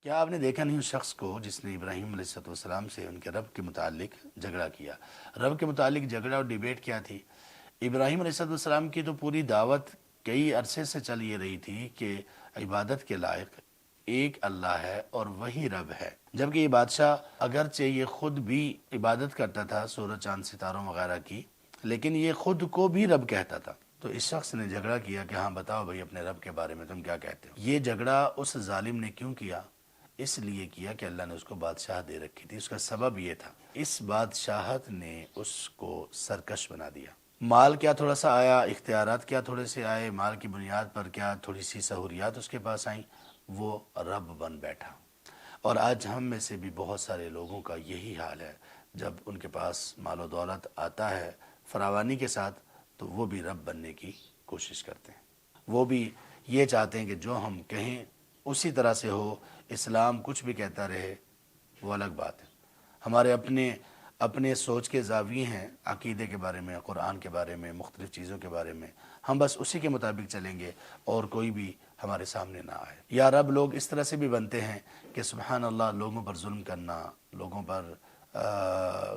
کیا آپ نے دیکھا نہیں اس شخص کو جس نے ابراہیم علیہ السلام سے ان کے رب کے متعلق جھگڑا کیا؟ رب کے متعلق جھگڑا اور ڈیبیٹ کیا تھی؟ ابراہیم علیہ السلام کی تو پوری دعوت کئی عرصے سے چل یہ رہی تھی کہ عبادت کے لائق ایک اللہ ہے اور وہی رب ہے، جبکہ یہ بادشاہ اگرچہ یہ خود بھی عبادت کرتا تھا سورج چاند ستاروں وغیرہ کی، لیکن یہ خود کو بھی رب کہتا تھا۔ تو اس شخص نے جھگڑا کیا کہ ہاں بتاؤ بھائی اپنے رب کے بارے میں تم کیا کہتے ہو۔ یہ جھگڑا اس ظالم نے کیوں کیا؟ اس لیے کیا کہ اللہ نے اس کو بادشاہ دے رکھی تھی۔ اس کا سبب یہ تھا، اس بادشاہت نے اس کو سرکش بنا دیا۔ مال کیا تھوڑا سا آیا، اختیارات کیا تھوڑے سے آئے، مال کی بنیاد پر کیا تھوڑی سی سہولیات اس کے پاس آئیں، وہ رب بن بیٹھا۔ اور آج ہم میں سے بھی بہت سارے لوگوں کا یہی حال ہے، جب ان کے پاس مال و دولت آتا ہے فراوانی کے ساتھ تو وہ بھی رب بننے کی کوشش کرتے ہیں۔ وہ بھی یہ چاہتے ہیں کہ جو ہم کہیں اسی طرح سے ہو، اسلام کچھ بھی کہتا رہے، وہ الگ بات ہے۔ ہمارے اپنے سوچ کے زاویے ہیں عقیدے کے بارے میں، قرآن کے بارے میں، مختلف چیزوں کے بارے میں، ہم بس اسی کے مطابق چلیں گے اور کوئی بھی ہمارے سامنے نہ آئے۔ یا رب لوگ اس طرح سے بھی بنتے ہیں کہ سبحان اللہ، لوگوں پر ظلم کرنا، لوگوں پر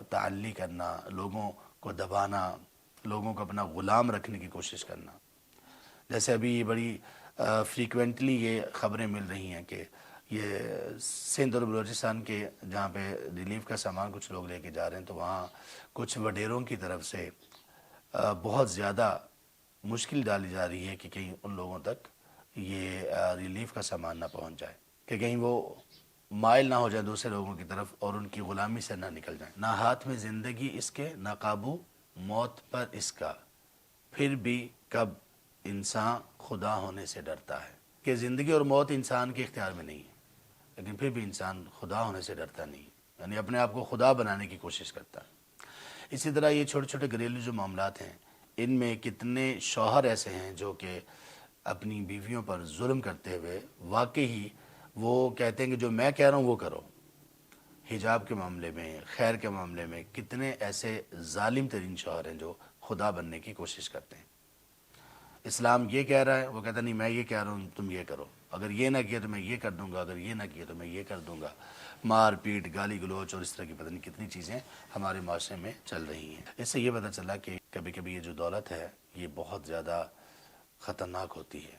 تعلی کرنا، لوگوں کو دبانا، لوگوں کو اپنا غلام رکھنے کی کوشش کرنا۔ جیسے ابھی بڑی فریکوینٹلی یہ خبریں مل رہی ہیں کہ یہ سندھ اور بلوچستان کے جہاں پہ ریلیف کا سامان کچھ لوگ لے کے جا رہے ہیں، تو وہاں کچھ وڈیروں کی طرف سے بہت زیادہ مشکل ڈالی جا رہی ہے کہ کہیں ان لوگوں تک یہ ریلیف کا سامان نہ پہنچ جائے، کہ کہیں وہ مائل نہ ہو جائے دوسرے لوگوں کی طرف اور ان کی غلامی سے نہ نکل جائیں۔ نہ ہاتھ میں زندگی اس کے، نہ قابو موت پر اس کا، پھر بھی کب انسان خدا ہونے سے ڈرتا ہے۔ کہ زندگی اور موت انسان کے اختیار میں نہیں ہے، لیکن پھر بھی انسان خدا ہونے سے ڈرتا نہیں، یعنی اپنے آپ کو خدا بنانے کی کوشش کرتا ہے۔ اسی طرح یہ چھوٹے چھوٹے گھریلو جو معاملات ہیں، ان میں کتنے شوہر ایسے ہیں جو کہ اپنی بیویوں پر ظلم کرتے ہوئے واقعی وہ کہتے ہیں کہ جو میں کہہ رہا ہوں وہ کرو۔ حجاب کے معاملے میں، خیر کے معاملے میں کتنے ایسے ظالم ترین شوہر ہیں جو خدا بننے کی کوشش کرتے ہیں۔ اسلام یہ کہہ رہا ہے، وہ کہتا نہیں میں یہ کہہ رہا ہوں تم یہ کرو، اگر یہ نہ کیا تو میں یہ کر دوں گا، اگر یہ نہ کیا تو میں یہ کر دوں گا۔ مار پیٹ، گالی گلوچ اور اس طرح کی پتہ نہیں کتنی چیزیں ہمارے معاشرے میں چل رہی ہیں۔ اس سے یہ پتہ چلا کہ کبھی کبھی یہ جو دولت ہے یہ بہت زیادہ خطرناک ہوتی ہے۔